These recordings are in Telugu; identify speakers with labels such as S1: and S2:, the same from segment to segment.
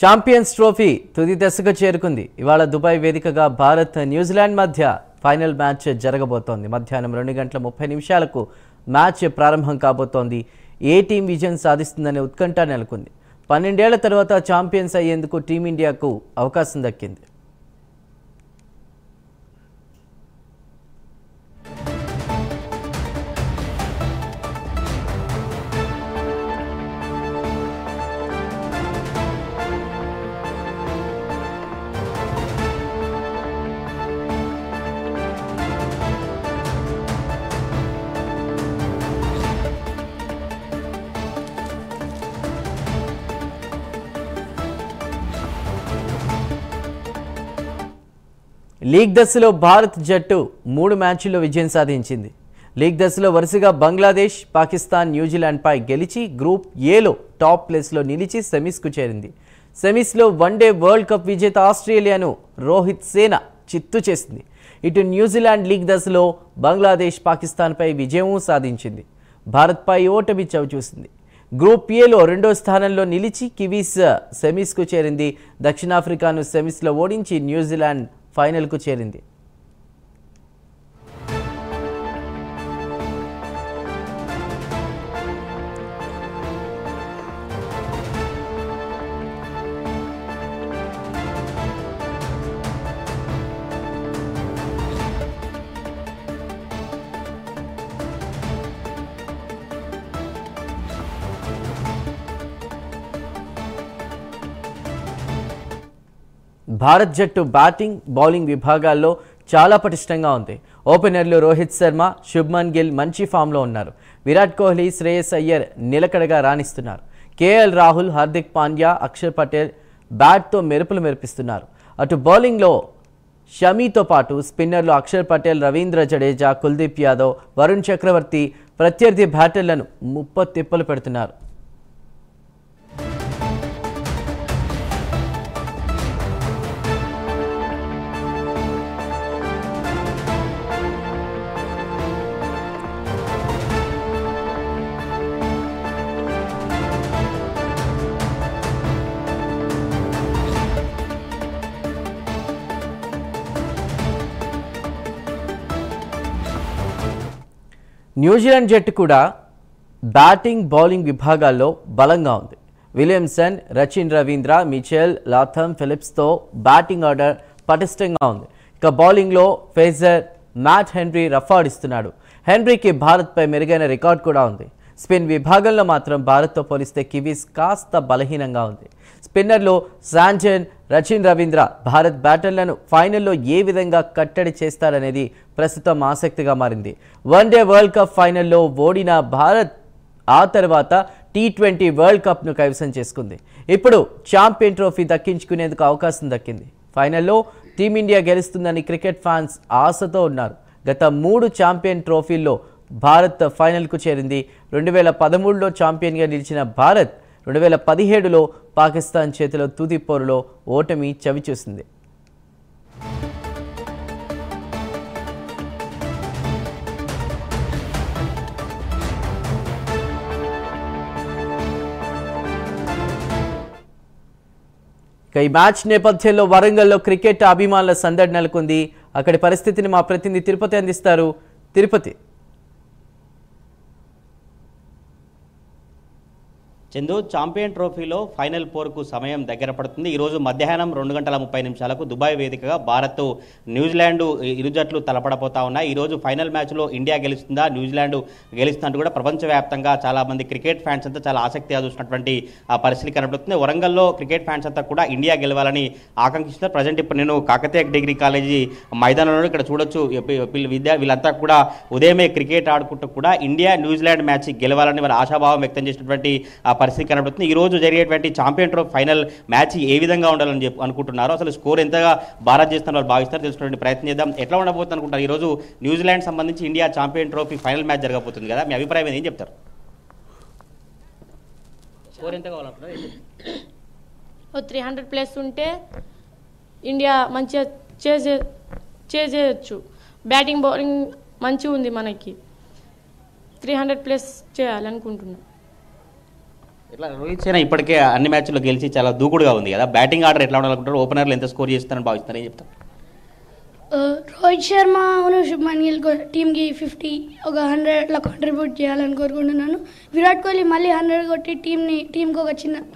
S1: ఛాంపియన్స్ ట్రోఫీ తుది దశకు చేరుకుంది. ఇవాళ దుబాయ్ వేదికగా భారత్ న్యూజిలాండ్ మధ్య ఫైనల్ మ్యాచ్ జరగబోతోంది. మధ్యాహ్నం 2:30 మ్యాచ్ ప్రారంభం కాబోతోంది. ఏ టీం విజయం సాధిస్తుందనే ఉత్కంఠ నెలకొంది. 12 ఏళ్ల తర్వాత ఛాంపియన్స్ అయ్యేందుకు టీమిండియాకు అవకాశం దక్కింది. లీగ్ దశలో భారత్ జట్టు 3 మ్యాచ్ల్లో విజయం సాధించింది. లీగ్ దశలో వరుసగా బంగ్లాదేశ్, పాకిస్తాన్, న్యూజిలాండ్పై గెలిచి గ్రూప్ ఏలో టాప్ ప్లేస్లో నిలిచి సెమీస్కు చేరింది. సెమీస్లో వన్డే వరల్డ్ కప్ విజేత ఆస్ట్రేలియాను రోహిత్ సేన చిత్తు చేసింది. ఇటు న్యూజిలాండ్ లీగ్ దశలో బంగ్లాదేశ్, పాకిస్తాన్పై విజయం సాధించింది. భారత్పై ఓటమి చవిచూసింది. గ్రూప్ ఏలో 2వ స్థానంలో నిలిచి కివీస్ సెమీస్కు చేరింది. దక్షిణాఫ్రికాను సెమీస్లో ఓడించి న్యూజిలాండ్ ఫైనల్కు చేరింది. భారత్ జట్టు బ్యాటింగ్, బౌలింగ్ విభాగాల్లో చాలా పటిష్టంగా ఉంది. ఓపెనర్లు రోహిత్ శర్మ, శుభ్మన్ గిల్ మంచి ఫామ్లో ఉన్నారు. విరాట్ కోహ్లీ, శ్రేయస్ అయ్యర్ నిలకడగా రాణిస్తున్నారు. కేఎల్ రాహుల్, హార్దిక్ పాండ్యా, అక్షర్ పటేల్ బ్యాట్తో మెరుపులు మెరిపిస్తున్నారు. అటు బౌలింగ్లో షమీతో పాటు స్పిన్నర్లు అక్షర్ పటేల్, రవీంద్ర జడేజా, కుల్దీప్ యాదవ్, వరుణ్ చక్రవర్తి ప్రత్యర్థి బ్యాటర్లను ముప్పతిప్పలు పెడుతున్నారు. న్యూజిలాండ్ జట్టు కూడా బ్యాటింగ్, బౌలింగ్ విభాగాల్లో బలంగా ఉంది. Williamson, Rachin Ravindra, Mitchell, Latham, ఫిలిప్స్తో బ్యాటింగ్ ఆర్డర్ పటిష్టంగా ఉంది. ఇక బౌలింగ్లో ఫేజర్, మ్యాట్ హెన్రీ రఫాడిస్తున్నాడు. హెన్రీకి భారత్పై మెరుగైన రికార్డ్ కూడా ఉంది. స్పిన్ విభాగంలో మాత్రం భారత్తో పోలిస్తే కివీస్ కాస్త బలహీనంగా ఉంది. స్పిన్నర్లు శాంజన్, రచిన్ రవీంద్ర భారత్ బ్యాటర్లను ఫైనల్లో ఏ విధంగా కట్టడి చేస్తారనేది ప్రస్తుతం ఆసక్తిగా మారింది. వన్డే వరల్డ్ కప్ ఫైనల్లో ఓడిన భారత్ ఆ తర్వాత T20 వరల్డ్ కప్ను కైవసం చేసుకుంది. ఇప్పుడు ఛాంపియన్ ట్రోఫీ దక్కించుకునేందుకు అవకాశం దక్కింది. ఫైనల్లో టీమిండియా గెలుస్తుందని క్రికెట్ ఫ్యాన్స్ ఆశతో ఉన్నారు. గత 3 ఛాంపియన్ ట్రోఫీల్లో భారత్ ఫైనల్కు చేరింది. 2013లో ఛాంపియన్గా నిలిచిన భారత్ 2017లో పాకిస్తాన్ చేతిలో తుది పోరులో ఓటమి చవిచూసింది. ఈ మ్యాచ్ నేపథ్యంలో వరంగల్లో క్రికెట్ అభిమానుల సందడి నెలకొంది. అక్కడి పరిస్థితిని మా ప్రతినిధి తిరుపతి అందిస్తారు. తిరుపతి.
S2: చందు, ఛాంపియన్ ట్రోఫీలో ఫైనల్ పోరుకు సమయం దగ్గర పడుతుంది. ఈరోజు మధ్యాహ్నం 2:30 దుబాయ్ వేదికగా భారత్, న్యూజిలాండ్ ఇరు జట్లు తలపడబోతా ఉన్నాయి. ఈరోజు ఫైనల్ మ్యాచ్లో ఇండియా గెలుస్తుందా, న్యూజిలాండ్ గెలుస్తుందంటూ కూడా ప్రపంచవ్యాప్తంగా చాలా మంది క్రికెట్ ఫ్యాన్స్ అంతా చాలా ఆసక్తిగా చూసినటువంటి పరిస్థితి కనబడుతుంది. వరంగల్లో క్రికెట్ ఫ్యాన్స్ అంతా కూడా ఇండియా గెలవాలని ఆకాంక్షిస్తున్నారు. ప్రజెంట్ ఇప్పుడు నేను కాకతీయ డిగ్రీ కాలేజీ మైదానంలో ఇక్కడ చూడొచ్చు. వీళ్ళంతా కూడా ఉదయమే క్రికెట్ ఆడుకుంటూ కూడా ఇండియా న్యూజిలాండ్ మ్యాచ్ గెలవాలని వారు ఆశాభావం వ్యక్తం చేసినటువంటి పరిస్థితి కనబడుతుంది. ఈ రోజు జరిగేటువంటి ఛాంపియన్ ట్రోఫీ ఫైనల్ మ్యాచ్ ఏ విధంగా ఉండాలని అనుకుంటున్నారు, అసలు స్కోర్ ఎంతగా భారత్ చేస్తున్నారు వాళ్ళు భావిస్తారు, తెలుసుకునే ప్రయత్నం చేద్దాం. ఎట్లా ఉండబోతుంది అనుకుంటారు? ఈ రోజు న్యూజిలాండ్ సంబంధించి India champion trophy final match జరగబోతుంది కదా, మీ అభిప్రాయం ఏం చెప్తారు? స్కోర్ ఎంత కావాలంటారు?
S3: 300+ ఉంటే ఇండియా మంచిగా చేయొచ్చు. బ్యాటింగ్, బౌలింగ్ మంచిగా ఉంది. మనకి 300+ చేయాలనుకుంటున్నాం.
S2: ఇట్లా రోహిత్ శర్మ ఇప్పటికే అన్ని మ్యాచ్ల్లో గెలిచి చాలా దూకుడుగా ఉంది కదా, బ్యాటింగ్ ఆర్డర్ ఎట్లా ఉండాలనుకుంటారు, ఓపెనర్లు ఎంత స్కోర్ చేస్తారని భావిస్తారు, ఏం చెప్తారు?
S4: రోహిత్ శర్మ శుభ్మన్ గిల్ టీమ్కి 50 ఒక 100 అట్లా కాంట్రిబ్యూట్ చేయాలని కోరుకుంటున్నాను. విరాట్ కోహ్లీ మళ్ళీ 100 కొట్టి టీంకి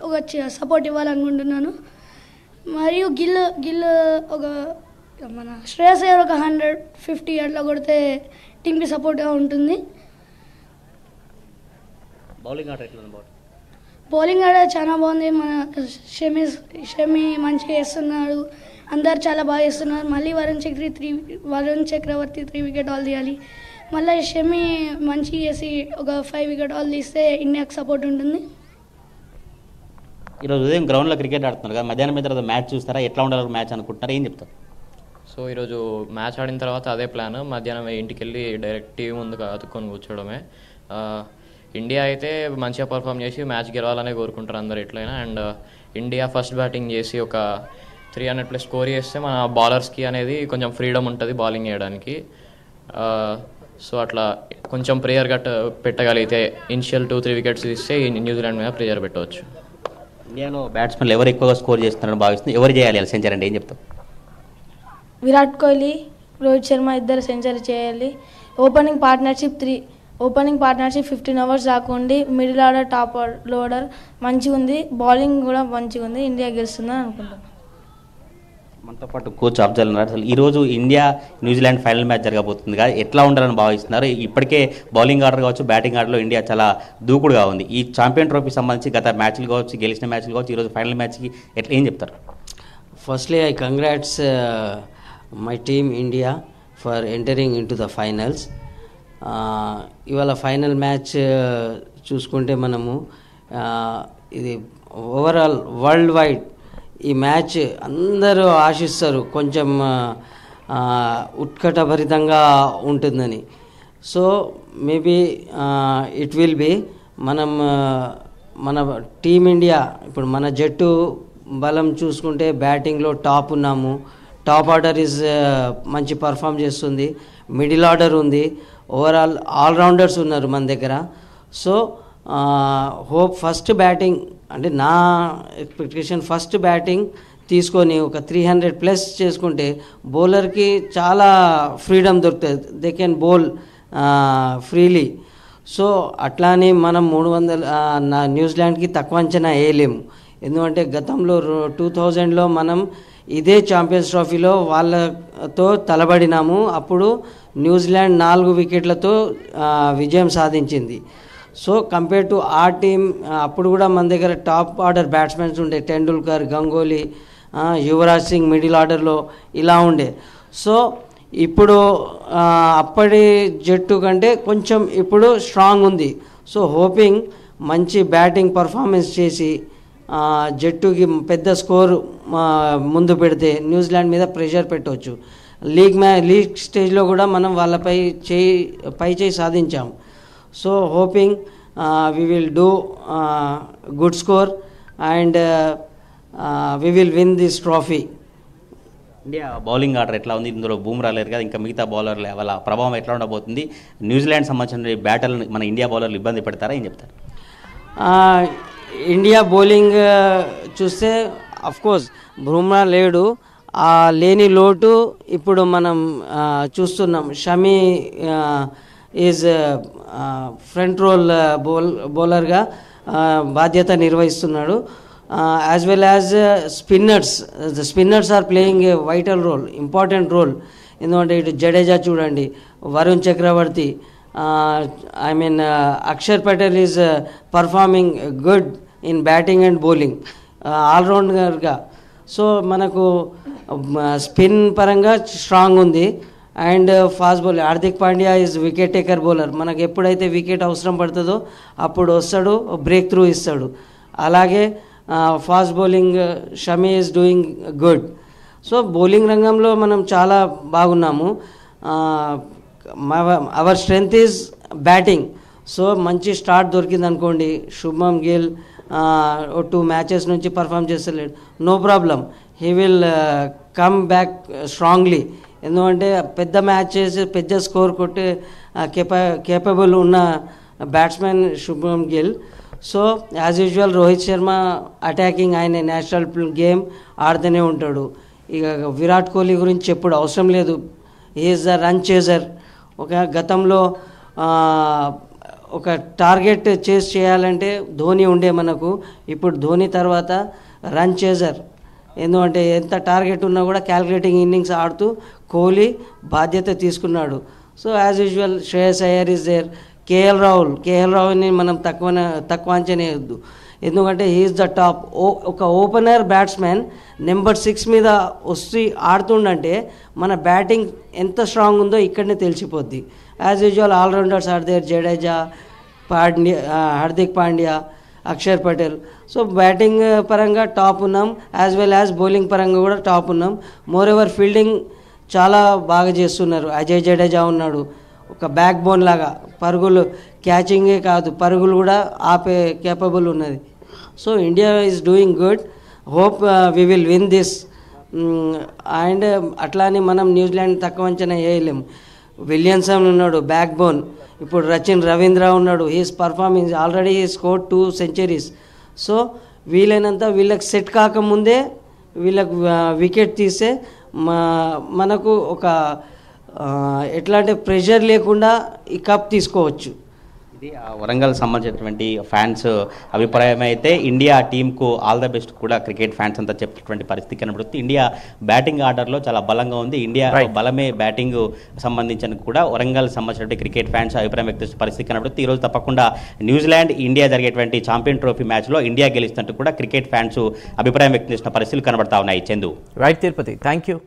S4: ఒక సపోర్ట్ ఇవ్వాలనుకుంటున్నాను. మరియు గిల్ ఒక మన శ్రేయస్ అయ్యర్ ఒక 150 అట్లా కొడితే టీంకి సపోర్ట్గా ఉంటుంది.
S2: బౌలింగ్ ఆర్డర్ ఎట్లా ఉంది?
S4: బౌలింగ్ ఆర్డర్ చాలా బాగుంది. మన షమి మంచిగా వేస్తున్నాడు, అందరు చాలా బాగా చేస్తున్నారు. మళ్ళీ వరుణ్ చక్రవర్తి 3 వికెట్ ఆల్ తీయాలి. మళ్ళీ షమి మంచిగా చేసి ఒక 5 వికెట్ ఆల్ తీస్తే ఇండియాకి సపోర్ట్ ఉంటుంది.
S2: ఈరోజు ఉదయం గ్రౌండ్లో క్రికెట్ ఆడుతున్నారు కదా, మధ్యాహ్నం మీద తర్వాత మ్యాచ్ చూస్తారా, ఎట్లా ఉండాలి మ్యాచ్ అనుకుంటున్నారా, ఏం చెప్తారు?
S5: సో ఈరోజు మ్యాచ్ ఆడిన తర్వాత అదే ప్లాన్, మధ్యాహ్నం ఇంటికి వెళ్ళి డైరెక్ట్ టీవీ ముందుకు అతుక్కొని కూర్చోవడమే. ఇండియా అయితే మంచిగా పర్ఫామ్ చేసి మ్యాచ్ గెలవాలనే కోరుకుంటారు అందరు ఎట్లయినా. అండ్ ఇండియా ఫస్ట్ బ్యాటింగ్ చేసి ఒక 300+ స్కోర్ చేస్తే మన బౌలర్స్కి అనేది కొంచెం ఫ్రీడమ్ ఉంటుంది బౌలింగ్ చేయడానికి. సో అట్లా కొంచెం ప్రేయర్ పెట్టగలిగితే ఇనిషియల్ 2-3 వికెట్స్ ఇస్తే న్యూజిలాండ్ మీద ప్రెజర్ పెట్టవచ్చు.
S2: ఇండియాలో బ్యాట్స్మెన్లు ఎవరు ఎక్కువగా స్కోర్ చేస్తున్నారని భావిస్తుంది, ఎవరు చేయాలి సెంచరీ అంటే ఏం చెప్తాం?
S6: విరాట్ కోహ్లీ, రోహిత్ శర్మ ఇద్దరు సెంచరీ చేయాలి. ఓపెనింగ్ పార్ట్నర్షిప్ 15 ఓవర్స్ దాకుండి. మిడిల్ ఆర్డర్, టాప్ ఆర్డర్ మంచిగా ఉంది, బౌలింగ్ కూడా మంచిగా ఉంది. ఇండియా గెలుస్తుందని అనుకుంటున్నాను.
S2: మనతో పాటు కోచ్ అఫ్జల్ ఉన్నారు. అసలు ఈరోజు ఇండియా న్యూజిలాండ్ ఫైనల్ మ్యాచ్ జరగబోతుంది కదా, ఎట్లా ఉండాలని భావిస్తున్నారు? ఇప్పటికే బౌలింగ్ ఆర్డర్ కావచ్చు, బ్యాటింగ్ ఆర్డర్లో ఇండియా చాలా దూకుడుగా ఉంది. ఈ ఛాంపియన్ ట్రోఫీ సంబంధించి గత మ్యాచ్లు కావచ్చు, గెలిచిన మ్యాచ్లు కావచ్చు, ఈరోజు ఫైనల్ మ్యాచ్కి ఎట్లా ఏం చెప్తారు?
S7: Firstly, I congrats my team India for entering into the finals. ఇవాళ ఫైనల్ మ్యాచ్ చూసుకుంటే మనము ఇది ఓవరాల్ వరల్డ్ వైడ్ ఈ మ్యాచ్ అందరూ ఆశిస్తారు, కొంచెం ఉత్కంఠభరితంగా ఉంటుందని. So maybe it will be మన టీమ్ ఇండియా ఇప్పుడు మన జట్టు బలం చూసుకుంటే బ్యాటింగ్లో టాప్ ఉన్నాము. టాప్ ఆర్డర్ మంచి పర్ఫామ్ చేస్తుంది, మిడిల్ ఆర్డర్ ఉంది, ఓవరాల్ ఆల్రౌండర్స్ ఉన్నారు మన దగ్గర. సో హోప్ ఫస్ట్ బ్యాటింగ్ అంటే నా ఎక్స్పెక్టేషన్ ఫస్ట్ బ్యాటింగ్ తీసుకొని ఒక 300+ చేసుకుంటే బౌలర్కి చాలా ఫ్రీడమ్ దొరుకుతుంది, they can bowl freely. So అట్లానే మనం 300 న్యూజిలాండ్కి తక్కువ అంచనా వేయలేము. ఎందుకంటే గతంలో 2000లో మనం ఇదే ఛాంపియన్స్ ట్రోఫీలో వాళ్ళతో తలబడినాము. అప్పుడు న్యూజిలాండ్ 4 వికెట్లతో విజయం సాధించింది. సో కంపేర్ టు ఆ టీమ్ అప్పుడు కూడా మన దగ్గర టాప్ ఆర్డర్ బ్యాట్స్మెన్స్ ఉండే, టెండూల్కర్, గంగోలీ, యువరాజ్ సింగ్ మిడిల్ ఆర్డర్లో ఇలా ఉండే. సో ఇప్పుడు అప్పటి జట్టు కంటే కొంచెం ఇప్పుడు స్ట్రాంగ్ ఉంది. సో హోపింగ్ మంచి బ్యాటింగ్ పర్ఫార్మెన్స్ చేసి జట్టుకి పెద్ద స్కోర్ ముందు పెడితే న్యూజిలాండ్ మీద ప్రెషర్ పెట్టవచ్చు. లీగ్ స్టేజ్లో కూడా మనం వాళ్ళపై చేయి సాధించాము. So hoping we will do good score and we will win this trophy.
S2: India bowling order ఎట్లా ఉంది? ఇందులో బూమ్రా లేరు కదా, ఇంకా మిగతా బౌలర్లు వాళ్ళ ప్రభావం ఎట్లా ఉండబోతుంది? న్యూజిలాండ్ సంబంధించిన బ్యాటర్లు మన ఇండియా బౌలర్లు ఇబ్బంది పెడతారా, ఏం చెప్తారు?
S7: ఇండియా బౌలింగ్ చూస్తే అఫ్కోర్స్ బూమ్రా లేడు, ఆ లేని లోటు ఇప్పుడు మనం చూస్తున్నాం. షమి ఈజ్ ఫ్రంట్ రోల్ బౌలర్గా బాధ్యత నిర్వహిస్తున్నాడు. As well as spinners are playing a vital role, important role. ఎందుకంటే ఇటు జడేజా చూడండి, Varun Chakravarthy, Axar Patel is performing good in batting and bowling ఆల్రౌండర్గా. సో మనకు స్పిన్ పరంగా స్ట్రాంగ్ ఉంది. And fast bowler Hardik Pandya is wicket taker bowler. మనకు ఎప్పుడైతే వికెట్ అవసరం పడుతుందో అప్పుడు వస్తాడు, బ్రేక్ త్రూ ఇస్తాడు. అలాగే fast bowling Shami is doing good. So bowling రంగంలో మనం చాలా బాగున్నాము. Our strength is batting. So మంచి స్టార్ట్ దొరికింది అనుకోండి, శుభ్మన్ గిల్ 2 మ్యాచెస్ నుంచి పర్ఫామ్ చేస్తలేడు, no problem, he will come back strongly. ఎందుకంటే పెద్ద మ్యాచెస్ పెద్ద స్కోర్ కొట్టే కేపబుల్ ఉన్న batsmen Shubman Gill. So as usual Rohit Sharma attacking, ఆయన నేషనల్ గేమ్ ఆడుతూనే ఉంటాడు. ఇక విరాట్ కోహ్లీ గురించి ఎప్పుడు అవసరం లేదు, ఈజ్ ద రన్ చేజర్. ఒక గతంలో ఒక టార్గెట్ చేయాలంటే ధోని ఉండే మనకు, ఇప్పుడు ధోని తర్వాత రన్ చేజర్. ఎందుకంటే ఎంత టార్గెట్ ఉన్నా కూడా క్యాల్కులేటింగ్ ఇన్నింగ్స్ ఆడుతూ కోహ్లీ బాధ్యత తీసుకున్నాడు. So as usual Shreyas Iyer is there. KL రాహుల్ని మనం తక్కువ అంచనా వేయద్దు, ఎందుకంటే హీఈస్ ద టాప్. ఒక ఓపెనర్ బ్యాట్స్మెన్ నెంబర్ 6 మీద వస్తూ ఆడుతుండంటే మన బ్యాటింగ్ ఎంత స్ట్రాంగ్ ఉందో ఇక్కడనే తెలిసిపోద్ది. As usual allrounders are there, Jadeja, Hardik Pandya, Akshar Patel. So batting పరంగా టాప్ ఉన్నాం, యాజ్ వెల్ యాజ్ బౌలింగ్ పరంగా కూడా టాప్ ఉన్నాం. మోర్ ఎవర్ ఫీల్డింగ్ చాలా బాగా చేస్తున్నారు. అజయ్ జడేజా ఉన్నాడు, ఒక బ్యాక్ బోన్ లాగా, పరుగులు క్యాచింగే కాదు పరుగులు కూడా ఆపే కేపబుల్ ఉన్నది. So India is doing good. Hope we will win this. And అట్లానే మనం న్యూజిలాండ్ తక్కువ అంచనా వేయలేము. విలియమ్సన్ ఉన్నాడు బ్యాక్ బోన్, ఇప్పుడు రచిన్ రవీంద్ర ఉన్నాడు, he's performing already he score 2 centuries. So వీలైనంత వీళ్ళకి సెట్ కాకముందే వీళ్ళకి వికెట్ తీస్తే మనకు ఒక ఎట్లాంటి ప్రెషర్ లేకుండా ఈ కప్ తీసుకోవచ్చు.
S2: ఇది వరంగల్ సంబంధించినటువంటి ఫ్యాన్స్ అభిప్రాయం. అయితే ఇండియా టీంకు ఆల్ ద బెస్ట్ కూడా క్రికెట్ ఫ్యాన్స్ అంతా చెప్పినటువంటి పరిస్థితి కనబడుతుంది. ఇండియా బ్యాటింగ్ ఆర్డర్లో చాలా బలంగా ఉంది. ఇండియా బలమే బ్యాటింగ్ సంబంధించిన కూడా వరంగల్ సంబంధించినటువంటి క్రికెట్ ఫ్యాన్స్ అభిప్రాయం వ్యక్తం పరిస్థితి కనబడుతుంది. ఈరోజు తప్పకుండా న్యూజిలాండ్ ఇండియా జరిగేటువంటి ఛాంపియన్ ట్రోఫీ మ్యాచ్లో ఇండియా గెలుస్తున్నట్టు కూడా క్రికెట్ ఫ్యాన్స్ అభిప్రాయం వ్యక్తం చేసిన పరిస్థితులు కనబడతా ఉన్నాయి. Chandu.
S1: Right Tirupati, thank you.